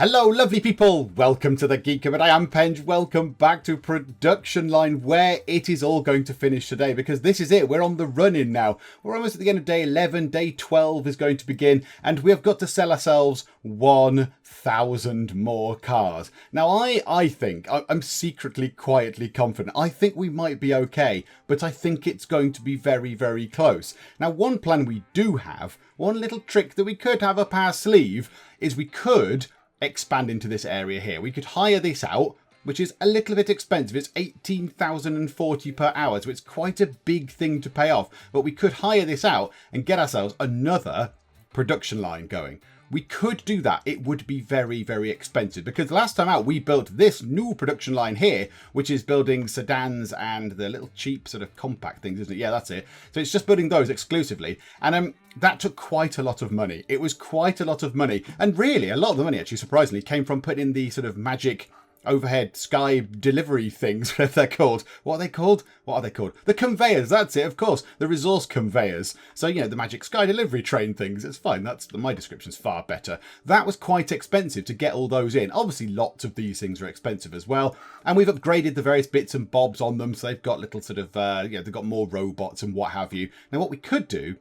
Hello, lovely people. Welcome to the Geek, but I am Penge. Welcome back to production line, where it is all going to finish today, because this is it. We're on the run-in now. We're almost at the end of day 11. Day 12 is going to begin, and we have got to sell ourselves 1,000 more cars. Now, I think, I'm secretly, quietly confident. I think we might be okay, but I think it's going to be very, very close. Now, one plan we do have, one little trick that we could have up our sleeve, is we could expand into this area here. We could hire this out, which is a little bit expensive. It's 18,040 per hour, so it's quite a big thing to pay off. But we could hire this out and get ourselves another production line going. We could do that. It would be very, very expensive, because last time out we built this new production line here, which is building sedans and the little cheap sort of compact things, isn't it? Yeah, that's it. So it's just building those exclusively. And that took quite a lot of money. It was quite a lot of money. And really, a lot of the money, actually, surprisingly, came from putting in the sort of magic overhead sky delivery things, whatever they're called. What are they called? What are they called? The conveyors, that's it, of course. The resource conveyors. So, you know, the magic sky delivery train things. It's fine. My description's far better. That was quite expensive to get all those in. Obviously, lots of these things are expensive as well. And we've upgraded the various bits and bobs on them. So they've got little sort of, they've got more robots and what have you. Now, what we could do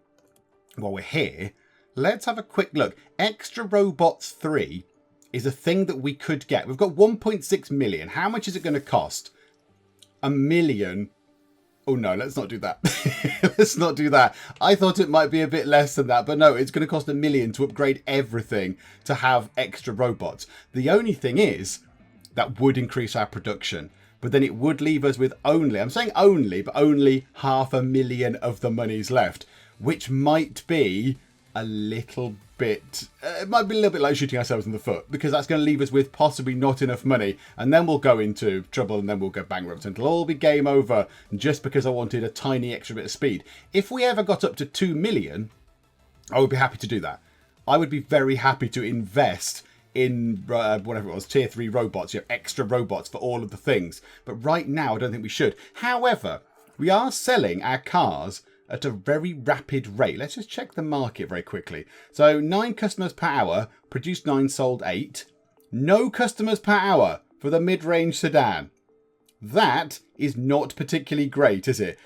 while we're here, let's have a quick look. Extra Robots 3 is a thing that we could get. We've got 1.6 million. How much is it going to cost? $1 million. Oh no, let's not do that. Let's not do that. I thought it might be a bit less than that, but no, it's going to cost $1 million to upgrade everything to have extra robots. The only thing is that would increase our production, but then it would leave us with only, I'm saying only, but only 500,000 of the monies left, which might be a little bit, it might be a little bit like shooting ourselves in the foot, because that's going to leave us with possibly not enough money, and then we'll go into trouble and then we'll go bankrupt and it'll all be game over just because I wanted a tiny extra bit of speed. If we ever got up to 2 million, I would be happy to do that. I would be very happy to invest in whatever it was, tier 3 robots, extra robots for all of the things. But right now, I don't think we should. However, we are selling our cars at a very rapid rate. Let's just check the market very quickly. So 9 customers per hour, produced 9, sold 8. No customers per hour for the mid-range sedan. That is not particularly great, is it?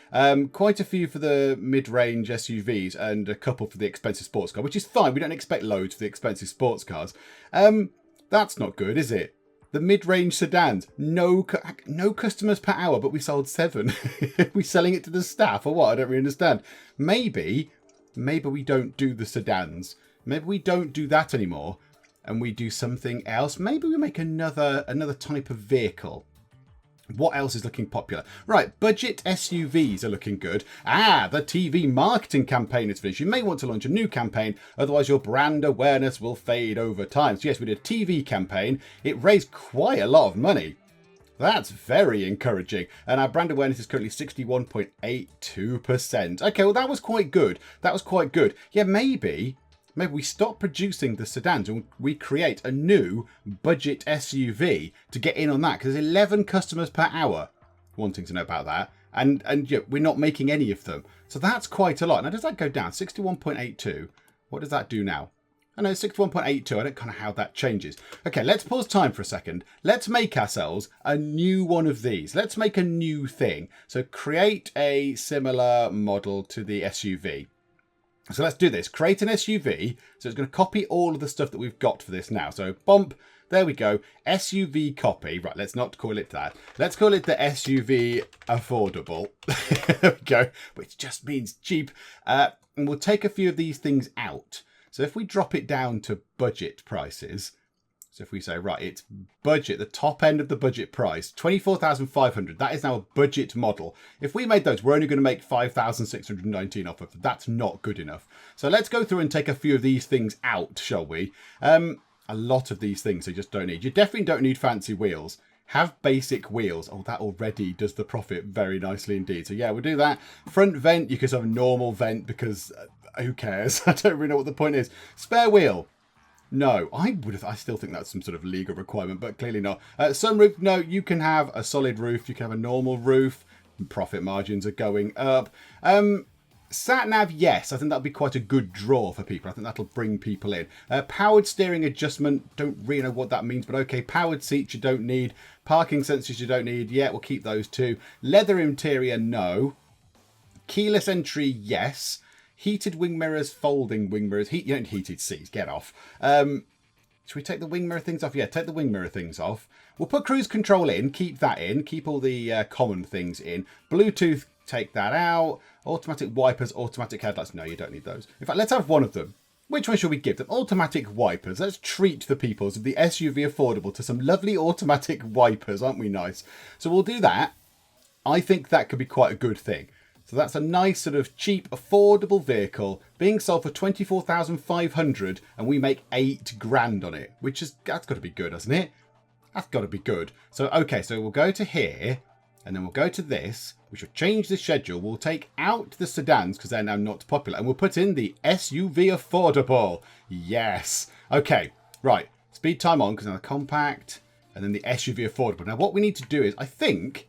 Quite a few for the mid-range SUVs and a couple for the expensive sports car, which is fine. We don't expect loads for the expensive sports cars. That's not good, is it? The mid-range sedans, no customers per hour, but we sold 7. Are we selling it to the staff or what? I don't really understand. Maybe we don't do the sedans. Maybe we don't do that anymore, and we do something else. Maybe we make another type of vehicle. What else is looking popular? Right, budget SUVs are looking good. The TV marketing campaign is finished. You may want to launch a new campaign, otherwise your brand awareness will fade over time. So yes, we did a TV campaign. It raised quite a lot of money. That's very encouraging. And our brand awareness is currently 61.82%. Okay, well, that was quite good. That was quite good. Yeah, maybe we stop producing the sedans and we create a new budget SUV to get in on that, because there's 11 customers per hour wanting to know about that, and yeah, we're not making any of them. So that's quite a lot. Now, does that go down? 61.82. What does that do now? I know, 61.82. I don't know how that changes. Okay, let's pause time for a second. Let's make ourselves a new one of these. Let's make a new thing. So create a similar model to the SUV. So let's do this. Create an SUV. So it's going to copy all of the stuff that we've got for this now. So bump. There we go. SUV copy. Right, let's not call it that. Let's call it the SUV affordable. There we go. Which just means cheap. And we'll take a few of these things out. So if we drop it down to budget prices. So if we say, right, it's budget, the top end of the budget price, 24,500. That is now a budget model. If we made those, we're only going to make 5,619 off of them. That's not good enough. So let's go through and take a few of these things out, shall we? A lot of these things you just don't need. You definitely don't need fancy wheels. Have basic wheels. Oh, that already does the profit very nicely indeed. So yeah, we'll do that. Front vent, you could have a normal vent because who cares? I don't really know what the point is. Spare wheel. No, I still think that's some sort of legal requirement, but clearly not. Sunroof, no, you can have a solid roof. You can have a normal roof. Profit margins are going up. Sat nav, yes, I think that'll be quite a good draw for people. I think that'll bring people in. Powered steering adjustment, don't really know what that means, but okay. Powered seats you don't need. Parking sensors you don't need. Yeah, we'll keep those too. Leather interior, no. Keyless entry, yes. Heated wing mirrors, folding wing mirrors. You don't heated seats, get off. Should we take the wing mirror things off? Yeah, take the wing mirror things off. We'll put cruise control in, keep that in, keep all the common things in. Bluetooth, take that out. Automatic wipers, automatic headlights. No, you don't need those. In fact, let's have one of them. Which one should we give them? Automatic wipers. Let's treat the peoples of the SUV affordable to some lovely automatic wipers. Aren't we nice? So we'll do that. I think that could be quite a good thing. So that's a nice sort of cheap, affordable vehicle being sold for 24,500 and we make 8 grand on it, which is, that's got to be good, hasn't it? That's got to be good. So, okay, so we'll go to here and then we'll go to this. We should change the schedule. We'll take out the sedans because they're now not popular and we'll put in the SUV affordable. Yes. Okay, right. Speed time on because now the compact and then the SUV affordable. Now, what we need to do is, I think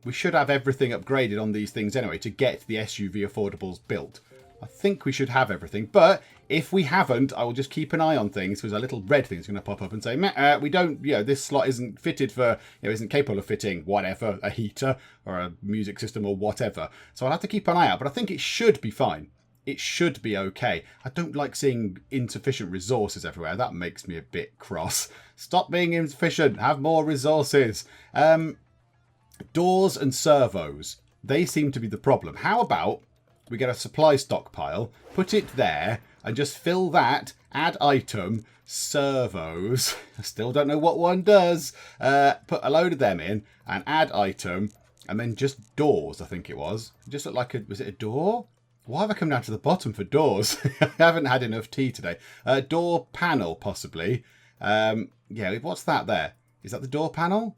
we should have everything upgraded on these things anyway to get the SUV affordables built. I think we should have everything, but if we haven't, I will just keep an eye on things because a little red thing's going to pop up and say, we don't, this slot isn't fitted for, isn't capable of fitting whatever, a heater or a music system or whatever. So I'll have to keep an eye out, but I think it should be fine. It should be okay. I don't like seeing insufficient resources everywhere. That makes me a bit cross. Stop being insufficient. Have more resources. Doors and servos. They seem to be the problem. How about we get a supply stockpile, put it there, and just fill that, add item, servos. I still don't know what one does. Put a load of them in, and add item, and then just doors, I think it was. It just looked like was it a door? Why have I come down to the bottom for doors? I haven't had enough tea today. Door panel, possibly. Yeah, what's that there? Is that the door panel?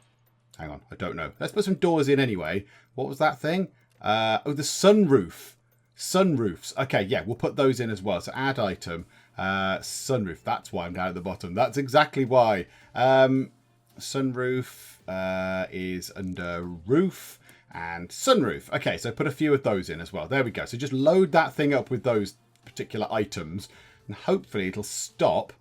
Hang on, I don't know. Let's put some doors in anyway. What was that thing? The sunroof. Sunroofs. Okay, yeah, we'll put those in as well. So add item. Sunroof. That's why I'm down at the bottom. That's exactly why. Sunroof is under roof and sunroof. Okay, so put a few of those in as well. There we go. So just load that thing up with those particular items and hopefully it'll stop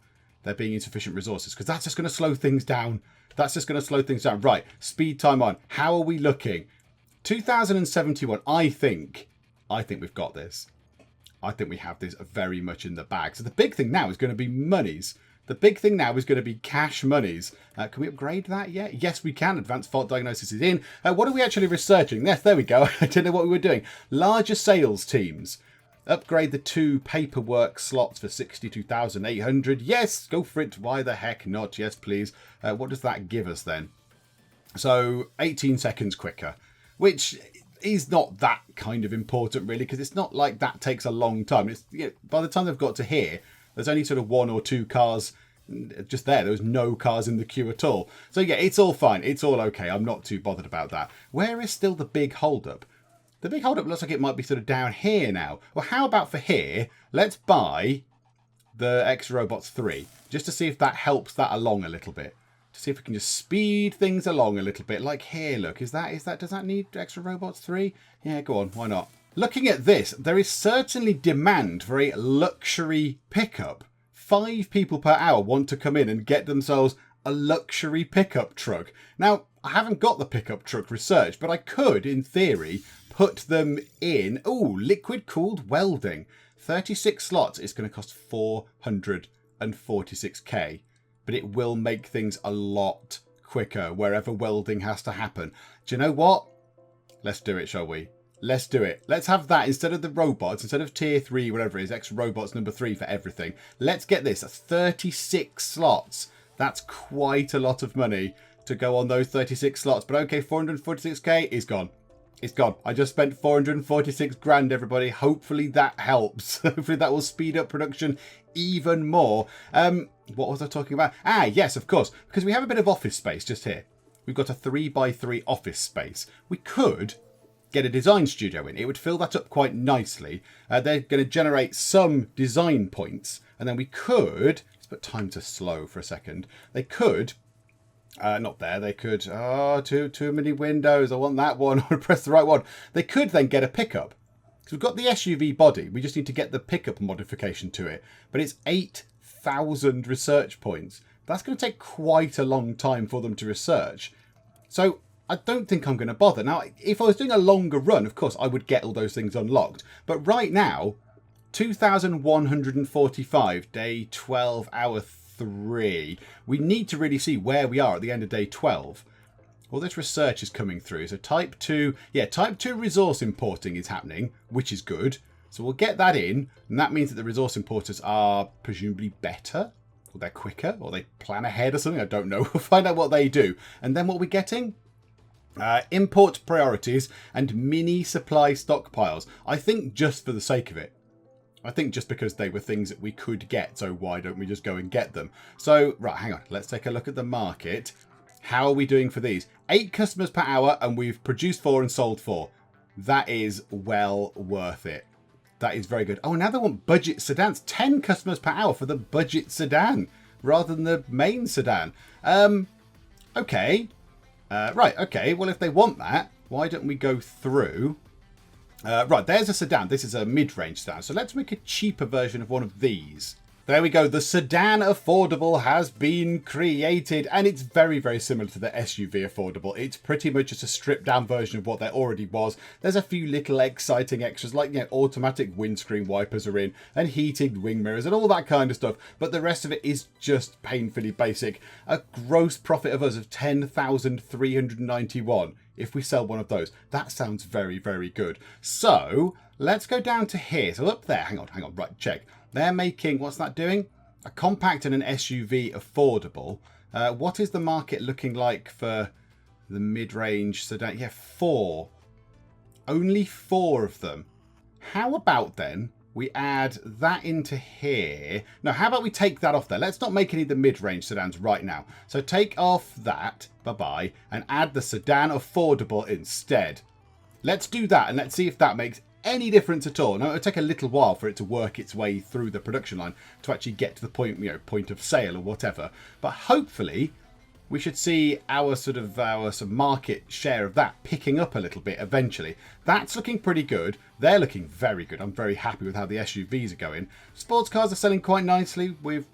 there being insufficient resources because that's just going to slow things down. That's just going to slow things down. Right, speed time on. How are we looking? 2071. I think we've got this. I think we have this very much in the bag. So the big thing now is going to be monies. The big thing now is going to be cash monies. Can we upgrade that yet? Yes, we can. Advanced fault diagnosis is in. What are we actually researching? Yes, there we go. I didn't know what we were doing. Larger sales teams. Upgrade the 2 paperwork slots for 62,800. Yes, go for it. Why the heck not? Yes, please. What does that give us then? So 18 seconds quicker, which is not that kind of important really, because it's not like that takes a long time. It's by the time they've got to here, there's only sort of 1 or 2 cars just there. There was no cars in the queue at all. So yeah, it's all fine. It's all okay. I'm not too bothered about that. Where is still the big holdup? The big holdup looks like it might be sort of down here now. Well, how about for here? Let's buy the X Robots 3 just to see if that helps that along a little bit. To see if we can just speed things along a little bit. Like here, look, does that need Extra Robots 3? Yeah, go on, why not? Looking at this, there is certainly demand for a luxury pickup. 5 people per hour want to come in and get themselves a luxury pickup truck. Now, I haven't got the pickup truck research, but I could, in theory, put them in. Ooh, liquid cooled welding. 36 slots is going to cost 446k. But it will make things a lot quicker wherever welding has to happen. Do you know what? Let's do it, shall we? Let's do it. Let's have that instead of the robots, instead of tier 3, whatever it is, X robots number 3 for everything. Let's get this. 36 slots. That's quite a lot of money to go on those 36 slots. But okay, 446k is gone. It's gone. I just spent 446 grand, everybody. Hopefully that helps. Hopefully that will speed up production even more. What was I talking about? Ah, yes, of course. Because we have a bit of office space just here. We've got a 3x3 office space. We could get a design studio in. It would fill that up quite nicely. They're going to generate some design points. And then we could... Let's put time to slow for a second. They could... not there. They could... Oh, too many windows. I want that one. I want to press the right one. They could then get a pickup. So we've got the SUV body. We just need to get the pickup modification to it. But it's 8,000 research points. That's going to take quite a long time for them to research. So I don't think I'm going to bother. Now, if I was doing a longer run, of course, I would get all those things unlocked. But right now, 2,145, day 12, hour 3. We need to really see where we are at the end of day 12. All this research is coming through. So type 2, type 2 resource importing is happening, which is good. So we'll get that in, and that means that the resource importers are presumably better, or they're quicker, or they plan ahead or something. I don't know. We'll find out what they do. And then what we're getting? Import priorities and mini supply stockpiles. I think just for the sake of it. I think just because they were things that we could get, so why don't we just go and get them? So, right, hang on. Let's take a look at the market. How are we doing for these? 8 customers per hour, and we've produced 4 and sold 4. That is well worth it. That is very good. Oh, now they want budget sedans. 10 customers per hour for the budget sedan rather than the main sedan. Okay. Right, okay. Well, if they want that, why don't we go through... right, there's a sedan. This is a mid-range sedan. So let's make a cheaper version of one of these. There we go. The sedan affordable has been created, and it's very, very similar to the SUV affordable. It's pretty much just a stripped down version of what there already was. There's a few little exciting extras like, automatic windscreen wipers are in and heated wing mirrors and all that kind of stuff. But the rest of it is just painfully basic. A gross profit of us of 10,391 if we sell one of those. That sounds very, very good. So let's go down to here. So up there, hang on, right, check. They're making, what's that doing? A compact and an SUV affordable. What is the market looking like for the mid-range sedan? Yeah, 4. Only 4 of them. How about then we add that into here? No, how about we take that off there? Let's not make any of the mid-range sedans right now. So take off that, bye-bye, and add the sedan affordable instead. Let's do that, and let's see if that makes any difference at all. Now, it'll take a little while for it to work its way through the production line to actually get to the point, point of sale or whatever. But hopefully, we should see our sort of market share of that picking up a little bit eventually. That's looking pretty good. They're looking very good. I'm very happy with how the SUVs are going. Sports cars are selling quite nicely. We've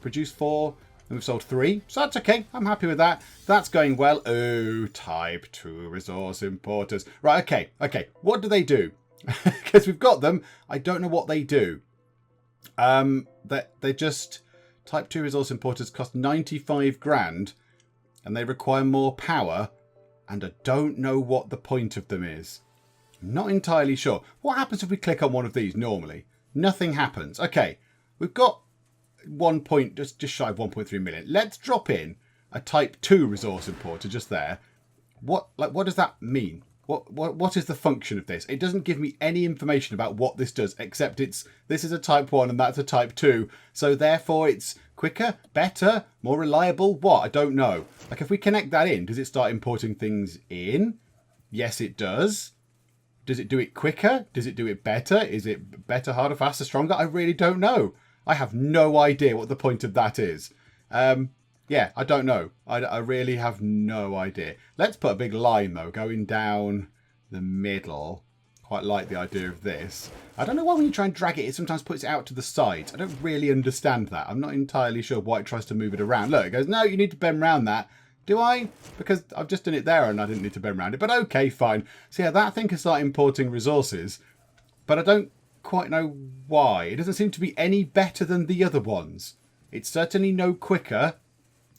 produced 4 and we've sold 3. So that's okay. I'm happy with that. That's going well. Oh, type 2 resource importers. Right, okay. What do they do? Because we've got them. I don't know what they do. They just... Type 2 resource importers cost 95 grand. And they require more power. And I don't know what the point of them is. I'm not entirely sure. What happens if we click on one of these normally? Nothing happens. Okay. We've got just shy of 1.3 million. Let's drop in a type 2 resource importer just there. What does that mean? What is the function of this? It doesn't give me any information about what this does, except this is a type 1 and that's a type 2. So therefore it's quicker, better, more reliable. What? I don't know. Like if we connect that in, does it start importing things in? Yes, it does. Does it do it quicker? Does it do it better? Is it better, harder, faster, stronger? I really don't know. I have no idea what the point of that is. Yeah, I don't know. I really have no idea. Let's put a big line, though, going down the middle. Quite like the idea of this. I don't know why when you try and drag it, it sometimes puts it out to the sides. I don't really understand that. I'm not entirely sure why it tries to move it around. Look, it goes, no, you need to bend around that. Do I? Because I've just done it there and I didn't need to bend around it. But okay, fine. So yeah, that thing can start importing resources. But I don't quite know why. It doesn't seem to be any better than the other ones. It's certainly no quicker.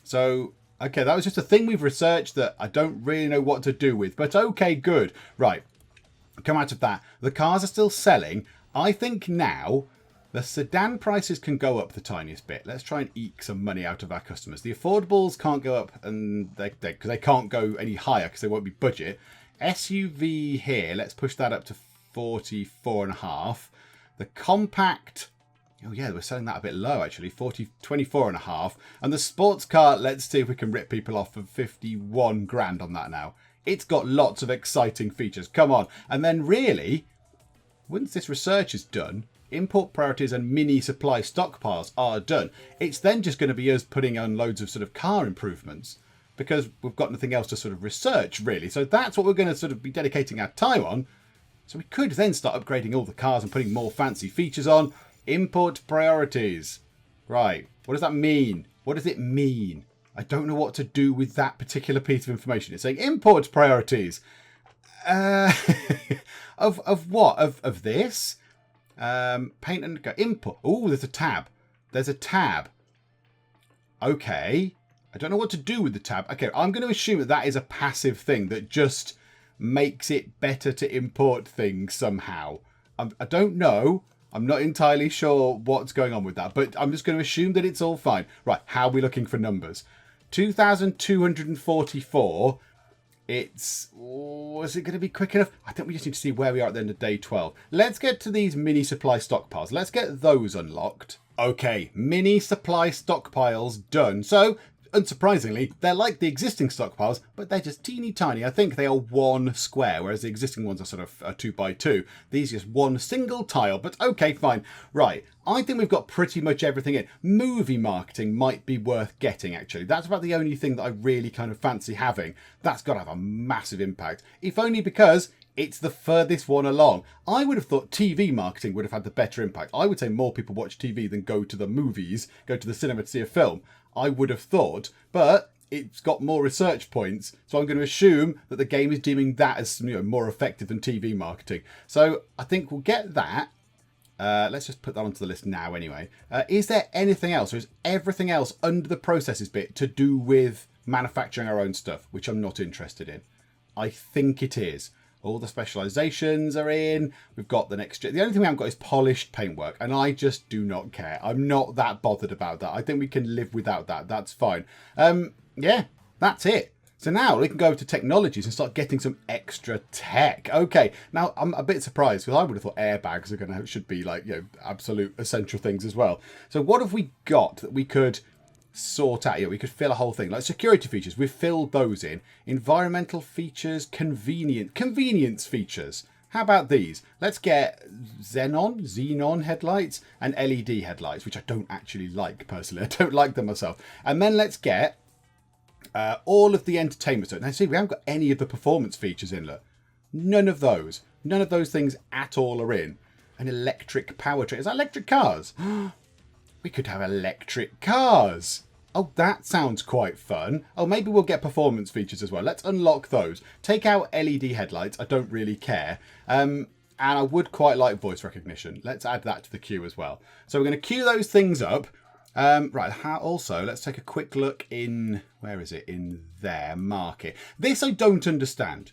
So, okay, that was just a thing we've researched that I don't really know what to do with. But okay, good. Right. Come out of that. The cars are still selling. I think now the sedan prices can go up the tiniest bit. Let's try and eke some money out of our customers. The affordables can't go up and because they can't go any higher because they won't be budget. SUV here, let's push that up to 44.5. The compact... Oh yeah, we're selling that a bit low actually, 24.5. And the sports car, let's see if we can rip people off for 51 grand on that now. It's got lots of exciting features. Come on. And then really, once this research is done, import priorities and mini supply stockpiles are done. It's then just going to be us putting on loads of sort of car improvements because we've got nothing else to sort of research really. So that's what we're going to sort of be dedicating our time on. So we could then start upgrading all the cars and putting more fancy features on. Import priorities. Right. What does that mean? What does it mean? I don't know what to do with that particular piece of information. It's saying import priorities. Of what? Of this? Paint and go. Input. Oh, there's a tab. There's a tab. Okay. I don't know what to do with the tab. Okay, I'm going to assume that that is a passive thing that just makes it better to import things somehow. I don't know. I'm not entirely sure what's going on with that, but I'm just going to assume that it's all fine. Right, how are we looking for numbers? 2,244. Was it going to be quick enough? I think we just need to see where we are at the end of day 12. Let's get to these mini supply stockpiles. Let's get those unlocked. Okay, mini supply stockpiles done. So, unsurprisingly, they're like the existing stockpiles, but they're just teeny tiny. I think they are 1 square, whereas the existing ones are sort of 2 by 2. These are just 1 single tile, but okay, fine. Right, I think we've got pretty much everything in. Movie marketing might be worth getting, actually. That's about the only thing that I really kind of fancy having. That's got to have a massive impact, if only because it's the furthest one along. I would have thought TV marketing would have had the better impact. I would say more people watch TV than go to the movies, go to the cinema to see a film. I would have thought, but it's got more research points, so I'm going to assume that the game is deeming that as more effective than TV marketing. So I think we'll get that. Let's just put that onto the list now anyway. Is there anything else, or is everything else under the processes bit to do with manufacturing our own stuff, which I'm not interested in? I think it is. All the specializations are in. We've got the next... The only thing we haven't got is polished paintwork, and I just do not care. I'm not that bothered about that. I think we can live without that. That's fine. Yeah, that's it. So now we can go to technologies and start getting some extra tech. Okay, now I'm a bit surprised because I would have thought airbags are should be like, absolute essential things as well. So what have we got that we could sort out? We could fill a whole thing like security features. We've filled those in. Environmental features, convenience features. How about these? Let's get xenon headlights and LED headlights, which I don't actually like personally. I don't like them myself. And then let's get all of the entertainment stuff. Now see, we haven't got any of the performance features in. Look, none of those things at all are in. An electric powertrain. Is that electric cars? We could have electric cars. Oh, that sounds quite fun. Oh, maybe we'll get performance features as well. Let's unlock those. Take out LED headlights. I don't really care. And I would quite like voice recognition. Let's add that to the queue as well. So we're going to queue those things up. Right, also, let's take a quick look in... Where is it? In there. Market. This I don't understand.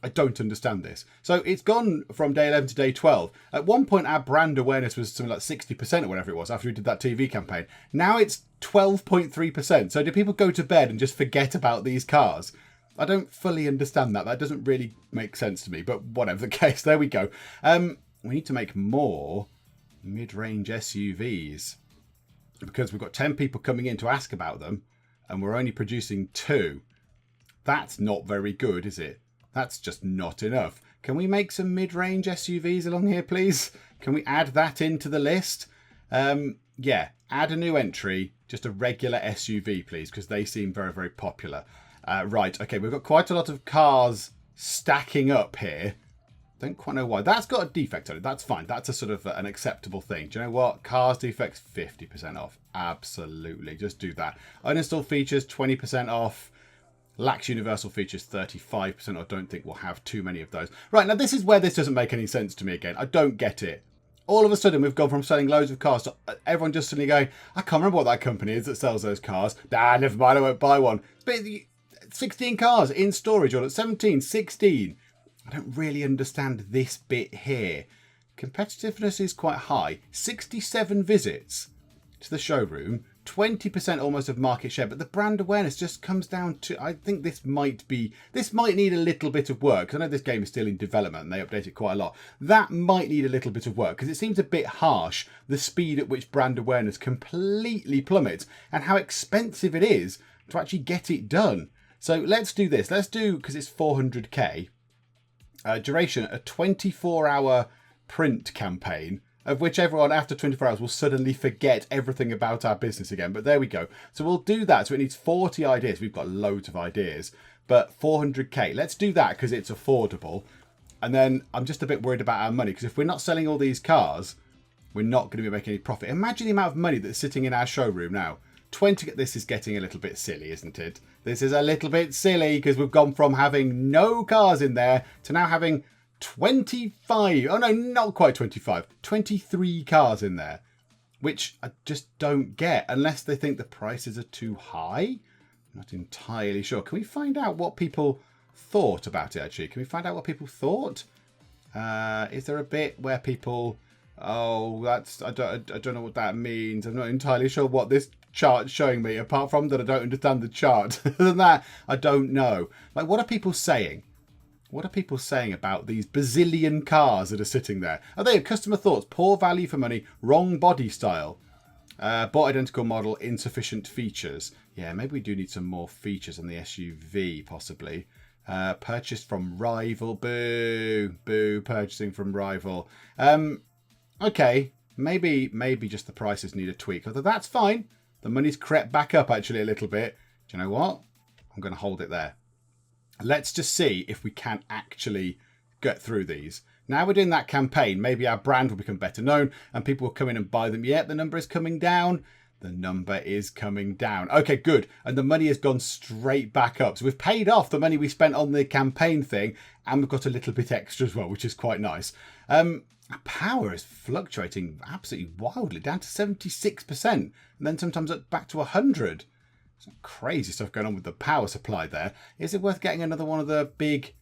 I don't understand this. So it's gone from day 11 to day 12. At one point, our brand awareness was something like 60% or whatever it was after we did that TV campaign. Now it's 12.3%. So do people go to bed and just forget about these cars? I don't fully understand that. That doesn't really make sense to me, but whatever the case, there we go. We need to make more mid-range SUVs because we've got 10 people coming in to ask about them and we're only producing 2. That's not very good, is it? That's just not enough. Can we make some mid-range SUVs along here, please? Can we add that into the list? Yeah, add a new entry, just a regular SUV, please, because they seem very, very popular. Right, okay, we've got quite a lot of cars stacking up here. Don't quite know why. That's got a defect on it. That's fine. That's a sort of an acceptable thing. Do you know what? Cars defects, 50% off. Absolutely. Just do that. Uninstalled features, 20% off. Lacks universal features, 35%. I don't think we'll have too many of those. Right, now this is where this doesn't make any sense to me again. I don't get it. All of a sudden, we've gone from selling loads of cars to everyone just suddenly going, I can't remember what that company is that sells those cars. Nah, never mind, I won't buy one. But 16 cars in storage, or 17, 16. I don't really understand this bit here. Competitiveness is quite high. 67 visits to the showroom. 20% almost of market share, but the brand awareness just comes down to, I think this might need a little bit of work. I know this game is still in development and they update it quite a lot. That might need a little bit of work because it seems a bit harsh, the speed at which brand awareness completely plummets and how expensive it is to actually get it done. So let's do this. Let's do, because it's 400k, duration, a 24-hour print campaign, of which everyone after 24 hours will suddenly forget everything about our business again. But there we go. So we'll do that. So it needs 40 ideas. We've got loads of ideas, but 400k. Let's do that because it's affordable. And then I'm just a bit worried about our money, because if we're not selling all these cars, we're not going to be making any profit. Imagine the amount of money that's sitting in our showroom now. 20, this is getting a little bit silly, isn't it? This is a little bit silly, because we've gone from having no cars in there to now having 25. Oh no, not quite 25. 23 cars in there, which I just don't get, unless they think the prices are too high. I'm not entirely sure. Can we find out what people thought about it, actually? Can we find out what people thought? Is there a bit where people... Oh, I don't know what that means. I'm not entirely sure what this chart's showing me, apart from that I don't understand the chart. Other than that, I don't know. Like, what are people saying? What are people saying about these bazillion cars that are sitting there? Are they customer thoughts? Poor value for money, wrong body style. Bought identical model, insufficient features. Yeah, maybe we do need some more features on the SUV, possibly. Purchased from rival. Boo. Boo, purchasing from rival. Okay, maybe just the prices need a tweak. Although that's fine. The money's crept back up actually a little bit. Do you know what? I'm going to hold it there. Let's just see if we can actually get through these. Now we're doing that campaign. Maybe our brand will become better known and people will come in and buy them. Yep, the number is coming down. The number is coming down. Okay, good. And the money has gone straight back up. So we've paid off the money we spent on the campaign thing, and we've got a little bit extra as well, which is quite nice. Our power is fluctuating absolutely wildly, down to 76%, and then sometimes up back to 100. Some crazy stuff going on with the power supply there. Is it worth getting another one of the big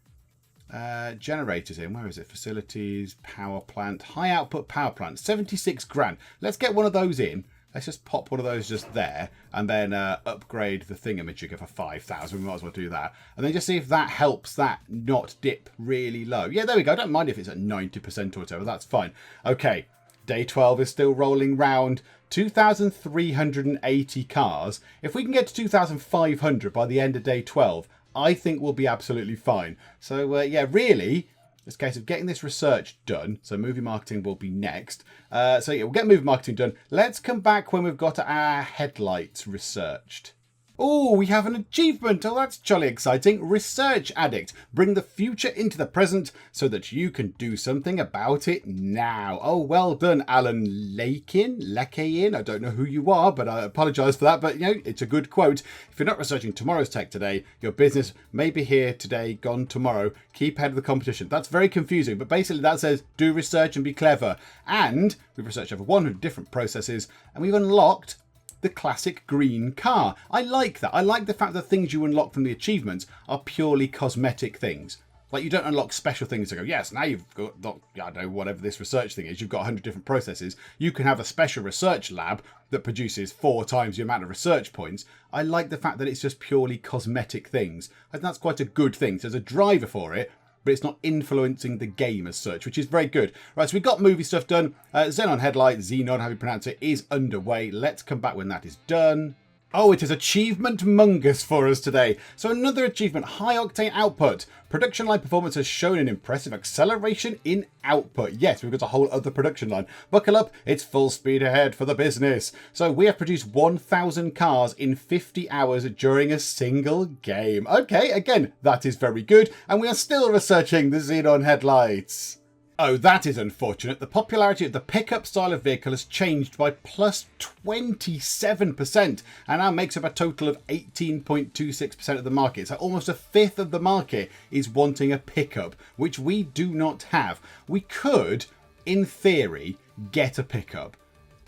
generators in? Where is it? Facilities, power plant, high output power plant, 76 grand. Let's get one of those in. Let's just pop one of those just there, and then upgrade the thingamajigger for 5,000. We might as well do that. And then just see if that helps that not dip really low. Yeah, there we go. I don't mind if it's at 90% or whatever. That's fine. Okay, day 12 is still rolling round. 2,380 cars. If we can get to 2,500 by the end of day 12, I think we'll be absolutely fine. So, yeah, really... It's a case of getting this research done. So movie marketing will be next. So yeah, we'll get movie marketing done. Let's come back when we've got our headlights researched. Oh, we have an achievement. Oh, that's jolly exciting. Research Addict. Bring the future into the present so that you can do something about it now. Oh, well done, Alan Lakin. I don't know who you are, but I apologise for that. But, you know, it's a good quote. If you're not researching tomorrow's tech today, your business may be here today, gone tomorrow. Keep ahead of the competition. That's very confusing, but basically that says do research and be clever. And we've researched over 100 different processes, and we've unlocked the classic green car. I like that. I like the fact that things you unlock from the achievements are purely cosmetic things. Like, you don't unlock special things to go, yes, now you've got, I don't know, whatever this research thing is, you've got 100 different processes. You can have a special research lab that produces 4 times the amount of research points. I like the fact that it's just purely cosmetic things. I think that's quite a good thing. So there's a driver for it, but it's not influencing the game as such, which is very good. Right, so we've got movie stuff done. Xenon Headlight, Xenon, how you pronounce it, is underway. Let's come back when that is done. Oh, it is achievement mungus for us today. So another achievement, high octane output. Production line performance has shown an impressive acceleration in output. Yes, we've got a whole other production line. Buckle up, it's full speed ahead for the business. So we have produced 1,000 cars in 50 hours during a single game. Okay, again, that is very good. And we are still researching the Xenon headlights. Oh, that is unfortunate. The popularity of the pickup style of vehicle has changed by plus 27% and now makes up a total of 18.26% of the market. So almost a fifth of the market is wanting a pickup, which we do not have. We could, in theory, get a pickup.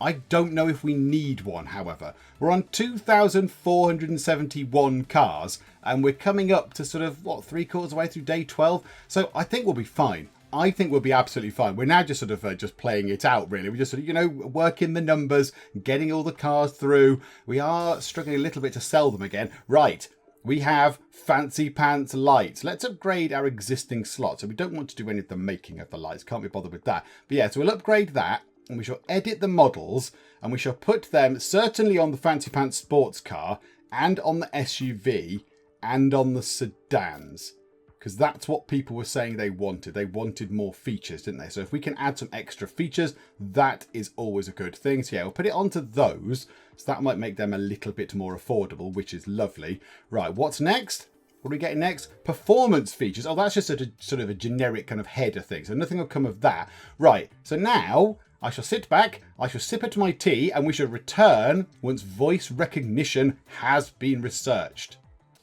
I don't know if we need one, however. We're on 2,471 cars and we're coming up to sort of, what, 3/4 of the way through day 12? So I think we'll be fine. I think we'll be absolutely fine. We're now just sort of just playing it out, really. We're just sort of, you know, working the numbers, getting all the cars through. We are struggling a little bit to sell them again. Right, we have fancy pants lights. Let's upgrade our existing slot. So we don't want to do any of the making of the lights. Can't be bothered with that. But yeah, so we'll upgrade that and we shall edit the models and we shall put them certainly on the fancy pants sports car and on the SUV and on the sedans. Because that's what people were saying they wanted. They wanted more features, didn't they? So if we can add some extra features, that is always a good thing. So yeah, we'll put it onto those. So that might make them a little bit more affordable, which is lovely. Right, what's next? What are we getting next? Performance features. Oh, that's just sort of a generic kind of header thing. So nothing will come of that. Right. So now I shall sit back, I shall sip at my tea, and we shall return once voice recognition has been researched.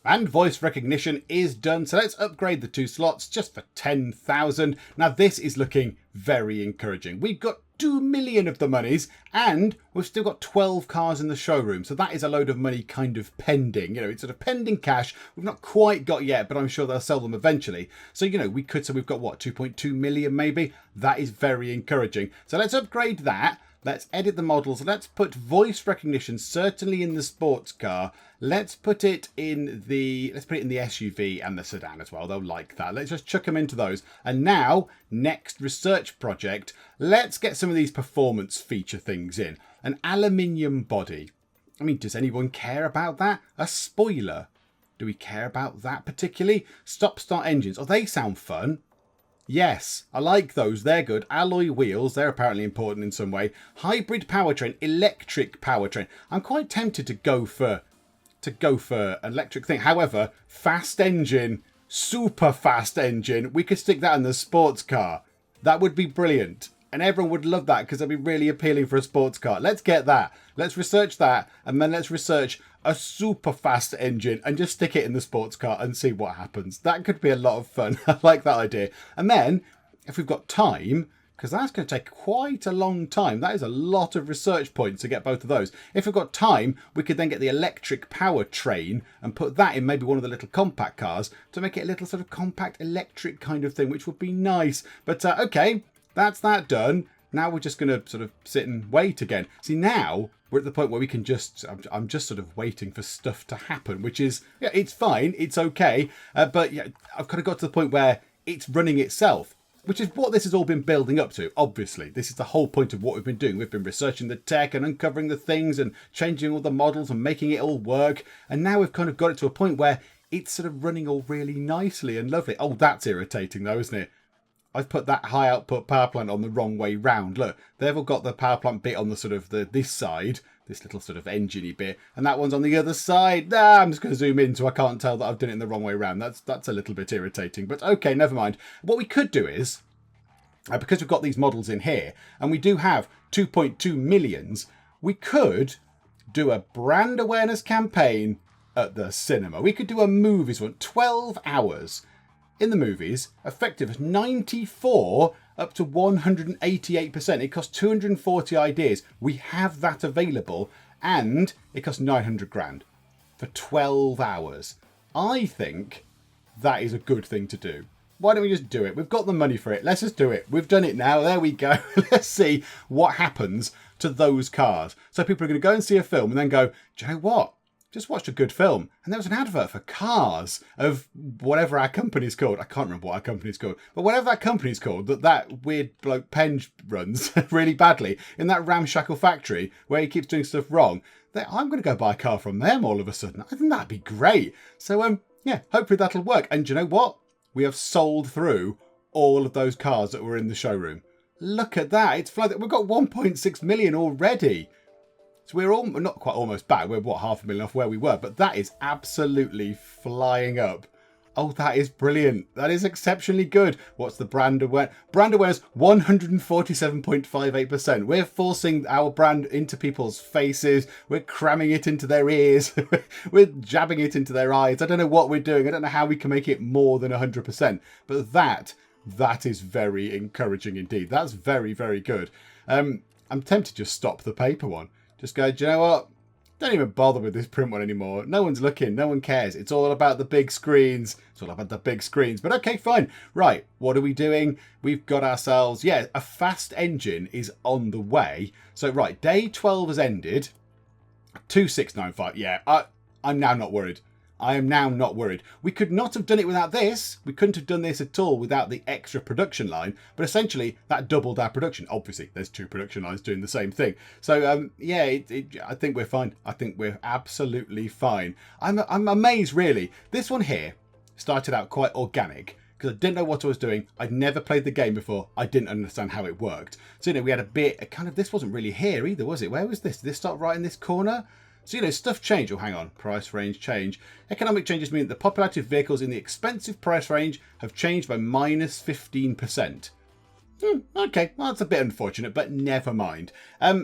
And voice recognition is done. So let's upgrade the 2 slots just for 10,000. Now this is looking very encouraging. We've got 2 million of the monies and we've still got 12 cars in the showroom. So that is a load of money kind of pending. You know, it's sort of pending cash. We've not quite got yet, but I'm sure they'll sell them eventually. So, you know, so we've got what, 2.2 million maybe? That is very encouraging. So let's upgrade that. Let's edit the models. Let's put voice recognition certainly in the sports car. Let's put it in the SUV and the sedan as well. They'll like that. Let's just chuck them into those. And now, next research project, let's get some of these performance feature things in. An aluminium body. I mean, does anyone care about that? A spoiler. Do we care about that particularly? Stop-start engines. Oh, they sound fun. Yes, I like those. They're good. Alloy wheels, they're apparently important in some way. Hybrid powertrain, electric powertrain. I'm quite tempted to go for an electric thing. However, fast engine, super fast engine. We could stick that in the sports car. That would be brilliant. And everyone would love that because that'd be really appealing for a sports car. Let's get that. Let's research that. And then let's research a super fast engine and just stick it in the sports car and see what happens. That could be a lot of fun. I like that idea. And then if we've got time, because that's going to take quite a long time. That is a lot of research points to get both of those. If we've got time, we could then get the electric powertrain and put that in maybe one of the little compact cars to make it a little sort of compact electric kind of thing, which would be nice. But okay. That's that done. Now we're just going to sort of sit and wait again. See, now we're at the point where we can I'm just sort of waiting for stuff to happen, which is, yeah, it's fine. It's okay. But yeah, I've kind of got to the point where it's running itself, which is what this has all been building up to. Obviously, this is the whole point of what we've been doing. We've been researching the tech and uncovering the things and changing all the models and making it all work. And now we've kind of got it to a point where it's sort of running all really nicely and lovely. Oh, that's irritating though, isn't it? I've put that high output power plant on the wrong way round. Look, they've all got the power plant bit on the sort of this side, this little sort of engine-y bit, and that one's on the other side. I'm just going to zoom in so I can't tell that I've done it in the wrong way round. That's a little bit irritating, but okay, never mind. What we could do is, because we've got these models in here, and we do have 2.2 millions, we could do a brand awareness campaign at the cinema. We could do a movies one, 12 hours. In the movies, effective 94 up to 188%. It costs 240 ideas. We have that available and it costs 900 grand for 12 hours. I think that is a good thing to do. Why don't we just do it? We've got the money for it. Let's just do it. We've done it now. There we go. Let's see what happens to those cars. So people are going to go and see a film and then go, do you know what? Just watched a good film and there was an advert for cars of whatever our company's called. I can't remember what our company's called, but whatever that company's called that weird bloke Penge runs really badly in that ramshackle factory where he keeps doing stuff wrong. I'm going to go buy a car from them all of a sudden. I think that'd be great. So yeah, hopefully that'll work. And do you know what? We have sold through all of those cars that were in the showroom. Look at that. It's flooded. We've got 1.6 million already. So we're all not quite almost back. We're what, 500,000 off where we were, but that is absolutely flying up. Oh, that is brilliant. That is exceptionally good. What's the brand awareness? Brand awareness 147.58%. We're forcing our brand into people's faces. We're cramming it into their ears. We're jabbing it into their eyes. I don't know what we're doing. I don't know how we can make it more than 100%. But that is very encouraging indeed. That's very, very good. I'm tempted to just stop the paper one. Just go, do you know what? Don't even bother with this print one anymore. No one's looking. No one cares. It's all about the big screens. It's all about the big screens. But okay, fine. Right. What are we doing? We've got ourselves, a fast engine is on the way. So, right. Day 12 has ended. 2695. Yeah, I'm now not worried. I am now not worried. We could not have done it without this. We couldn't have done this at all without the extra production line. But essentially, that doubled our production. Obviously, there's 2 production lines doing the same thing. So, I think we're fine. I think we're absolutely fine. I'm amazed, really. This one here started out quite organic because I didn't know what I was doing. I'd never played the game before. I didn't understand how it worked. So, we had a bit, this wasn't really here either, was it? Where was this? Did this start right in this corner? So, stuff change. Oh, hang on. Price range change. Economic changes mean that the popularity of vehicles in the expensive price range have changed by minus 15%. Okay, well, that's a bit unfortunate, but never mind.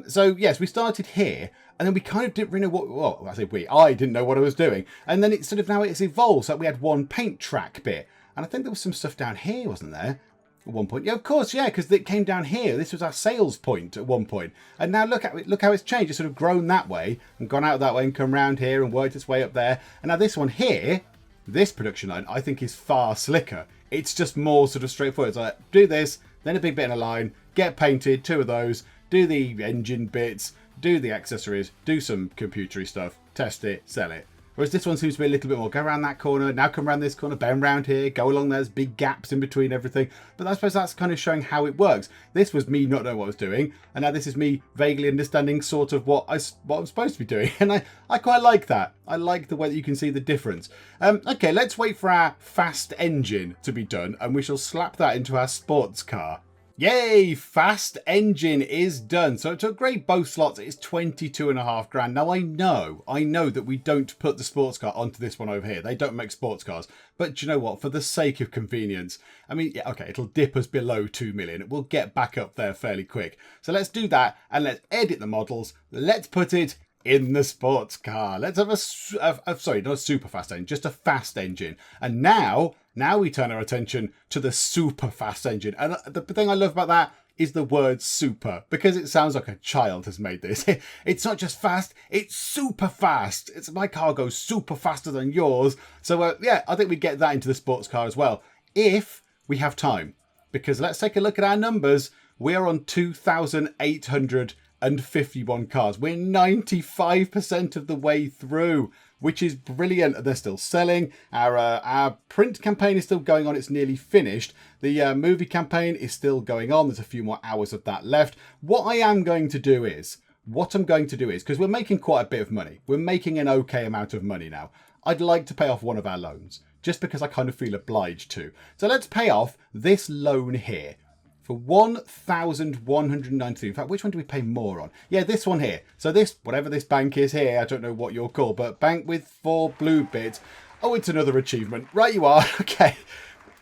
So, yes, we started here, and then we kind of didn't really know what... Well, I say I didn't know what I was doing. And then it's evolved. So we had one paint track bit. And I think there was some stuff down here, wasn't there? At one point. Yeah, of course, yeah, because it came down here. This was our sales point at one point. And now look how it's changed. It's sort of grown that way and gone out that way and come round here and worked its way up there. And now this one here, this production line, I think is far slicker. It's just more sort of straightforward. It's like, do this, then a big bit in a line, get painted, 2 of those, do the engine bits, do the accessories, do some computery stuff, test it, sell it. Whereas this one seems to be a little bit more, go around that corner, now come around this corner, bend round here, go along there's big gaps in between everything. But I suppose that's kind of showing how it works. This was me not knowing what I was doing, and now this is me vaguely understanding sort of what I'm supposed to be doing. And I quite like that. I like the way that you can see the difference. Okay, let's wait for our fast engine to be done, and we shall slap that into our sports car. Yay! Fast engine is done. So to upgrade both slots, it's 22.5 grand. Now I know that we don't put the sports car onto this one over here. They don't make sports cars. But do you know what? For the sake of convenience, I mean, yeah, okay, it'll dip us below 2 million. We'll get back up there fairly quick. So let's do that and let's edit the models. Let's put it in the sports car. Let's have sorry, not a super fast engine, just a fast engine. And now we turn our attention to the super fast engine. And the thing I love about that is the word super, because it sounds like a child has made this. It's not just fast, it's super fast. It's my car goes super faster than yours. So yeah, I think we get that into the sports car as well, if we have time. Because let's take a look at our numbers. We are on 2,851 cars. We're 95% of the way through, which is brilliant. They're still selling. Our print campaign is still going on. It's nearly finished. The movie campaign is still going on. There's a few more hours of that left. What I'm going to do is, because we're making quite a bit of money. We're making an okay amount of money now. I'd like to pay off one of our loans, just because I kind of feel obliged to. So let's pay off this loan here for 1,193. In fact, which one do we pay more on? Yeah, this one here. So this, whatever this bank is here, I don't know what you're called, but bank with 4 blue bits. Oh, it's another achievement. Right, you are. Okay.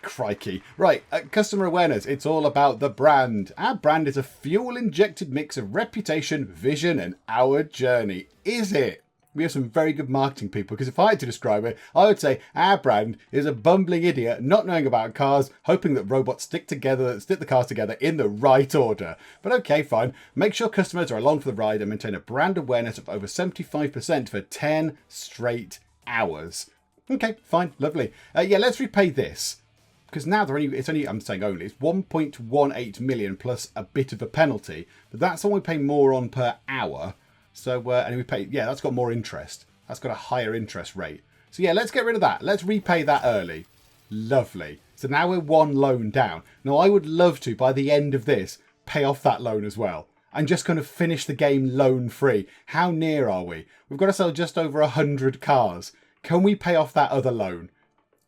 Crikey. Right, customer awareness. It's all about the brand. Our brand is a fuel-injected mix of reputation, vision, and our journey. Is it? We have some very good marketing people, because if I had to describe it, I would say our brand is a bumbling idiot not knowing about cars, hoping that robots stick the cars together in the right order. But okay, fine. Make sure customers are along for the ride and maintain a brand awareness of over 75% for 10 straight hours. Okay, fine, lovely. Yeah, let's repay this. Because now it's only, I'm saying only, it's 1.18 million plus a bit of a penalty. But that's all we pay more on per hour. So, and we pay, yeah, that's got more interest. That's got a higher interest rate. So yeah, let's get rid of that. Let's repay that early. Lovely. So now we're 1 loan down. Now I would love to, by the end of this, pay off that loan as well. And just kind of finish the game loan free. How near are we? We've got to sell just over 100 cars. Can we pay off that other loan?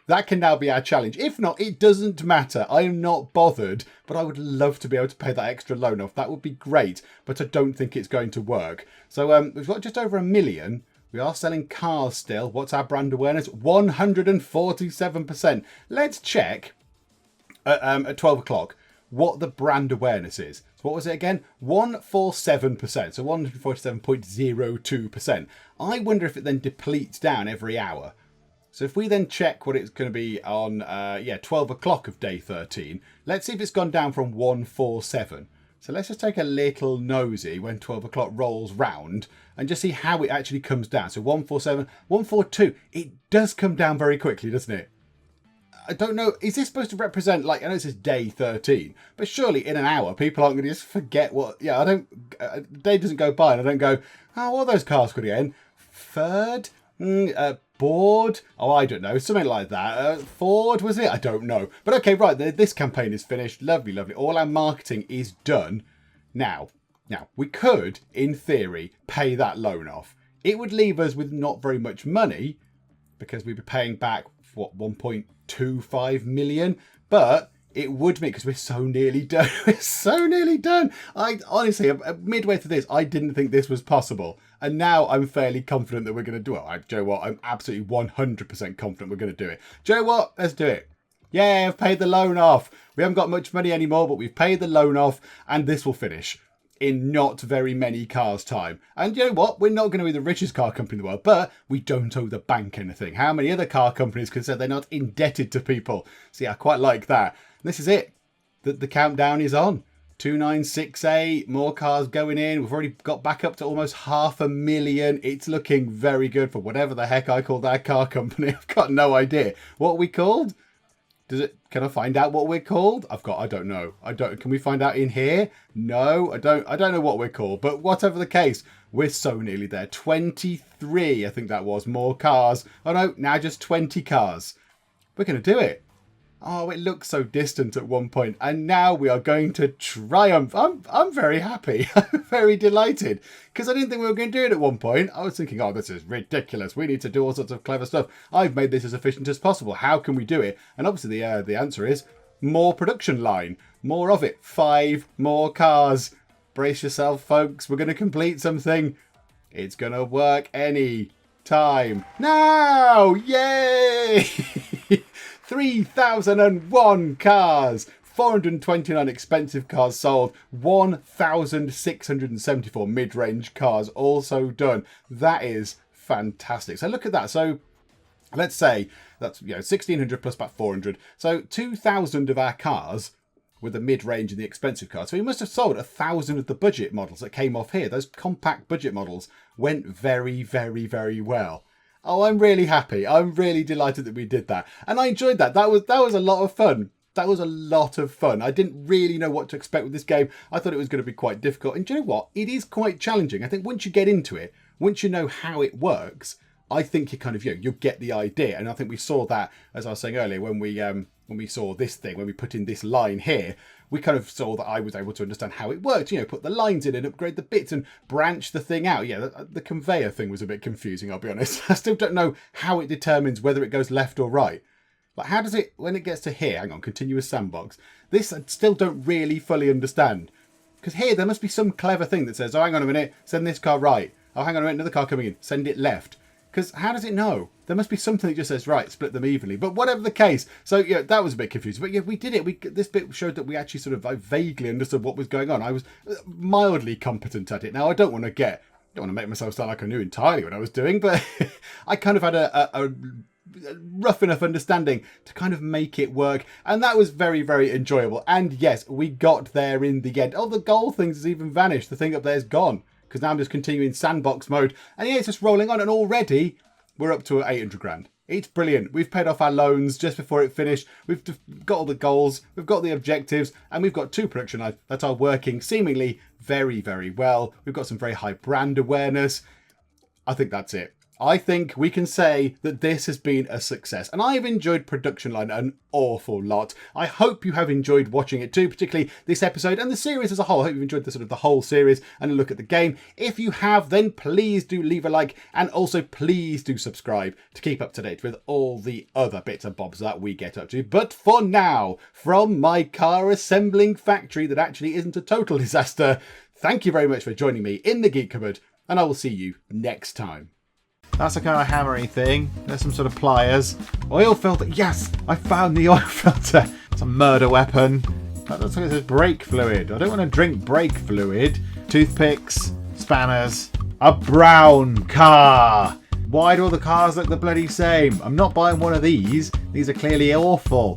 That can now be our challenge. If not, it doesn't matter. I am not bothered, but I would love to be able to pay that extra loan off. That would be great, but I don't think it's going to work. So we've got just over 1 million. We are selling cars still. What's our brand awareness? 147%. Let's check at 12 o'clock what the brand awareness is. So what was it again? 147%. So 147.02%. I wonder if it then depletes down every hour. So if we then check what it's going to be on, 12 o'clock of day 13, let's see if it's gone down from 147. So let's just take a little nosy when 12 o'clock rolls round and just see how it actually comes down. So 147, 142, it does come down very quickly, doesn't it? I don't know, is this supposed to represent, like, I know this is day 13, but surely in an hour people aren't going to just forget what, the day doesn't go by and I don't go, oh, what are those cars called again? Third? Board? Oh, I don't know. Something like that. Ford, was it? I don't know. But okay, right. This campaign is finished. Lovely, lovely. All our marketing is done. Now, we could, in theory, pay that loan off. It would leave us with not very much money because we'd be paying back, what, 1.25 million? But It would be, because we're so nearly done. We're so nearly done. I honestly, midway through this, I didn't think this was possible. And now I'm fairly confident that we're going to do it. Do you know what? I'm absolutely 100% confident we're going to do it. Do you know what? Let's do it. Yay, I've paid the loan off. We haven't got much money anymore, but we've paid the loan off, and this will finish in not very many cars' time. And you know what? We're not going to be the richest car company in the world, but we don't owe the bank anything. How many other car companies can say they're not indebted to people? See, I quite like that. This is it. The countdown is on. 2968, more cars going in. We've already got back up to almost 500,000. It's looking very good for whatever the heck I call that car company. I've got no idea. What are we called? Can I find out what we're called? I don't know. Can we find out in here? No, I don't know what we're called, but whatever the case, we're so nearly there. 23, I think that was, more cars. Oh no, now just 20 cars. We're going to do it. Oh, it looked so distant at one point, and now we are going to triumph. I'm very happy. I'm very delighted, because I didn't think we were going to do it at one point. I was thinking, oh, this is ridiculous. We need to do all sorts of clever stuff. I've made this as efficient as possible. How can we do it? And obviously the answer is more production line. More of it. 5 more cars. Brace yourself, folks. We're going to complete something. It's going to work any time now. Yay! 3,001 cars, 429 expensive cars sold, 1,674 mid-range cars also done. That is fantastic. So look at that. So let's say that's 1,600 plus about 400. So 2,000 of our cars were the mid-range and the expensive cars. So we must have sold 1,000 of the budget models that came off here. Those compact budget models went very, very, very well. Oh, I'm really happy. I'm really delighted that we did that. And I enjoyed that. That was a lot of fun. That was a lot of fun. I didn't really know what to expect with this game. I thought it was going to be quite difficult. And do you know what? It is quite challenging. I think once you get into it, once you know how it works, I think you kind of, you'll get the idea. And I think we saw that, as I was saying earlier, when we saw this thing, when we put in this line here, we kind of saw that I was able to understand how it worked, put the lines in and upgrade the bits and branch the thing out. Yeah, the conveyor thing was a bit confusing, I'll be honest. I still don't know how it determines whether it goes left or right. Like, how does it, when it gets to here, hang on, continuous sandbox, this I still don't really fully understand. Because here, there must be some clever thing that says, oh, hang on a minute, send this car right. Oh, hang on a minute, another car coming in, send it left. Because how does it know? There must be something that just says, right, split them evenly. But whatever the case. So, yeah, that was a bit confusing. But, yeah, we did it. This bit showed that we actually sort of vaguely understood what was going on. I was mildly competent at it. Now, I don't want to make myself sound like I knew entirely what I was doing. But I kind of had a rough enough understanding to kind of make it work. And that was very, very enjoyable. And, yes, we got there in the end. Oh, the goal things has even vanished. The thing up there's gone. Because now I'm just continuing sandbox mode. And yeah, it's just rolling on. And already we're up to 800 grand. It's brilliant. We've paid off our loans just before it finished. We've got all the goals. We've got the objectives. And we've got 2 production lines that are working seemingly very, very well. We've got some very high brand awareness. I think that's it. I think we can say that this has been a success. And I've enjoyed Production Line an awful lot. I hope you have enjoyed watching it too, particularly this episode and the series as a whole. I hope you've enjoyed the whole series and a look at the game. If you have, then please do leave a like, and also please do subscribe to keep up to date with all the other bits and bobs that we get up to. But for now, from my car assembling factory that actually isn't a total disaster, thank you very much for joining me in the Geek Cupboard, and I will see you next time. That's a kind of hammery thing. There's some sort of pliers. Oil filter. Yes, I found the oil filter. It's a murder weapon. That looks like it says brake fluid. I don't want to drink brake fluid. Toothpicks, spanners, a brown car. Why do all the cars look the bloody same? I'm not buying one of these. These are clearly awful.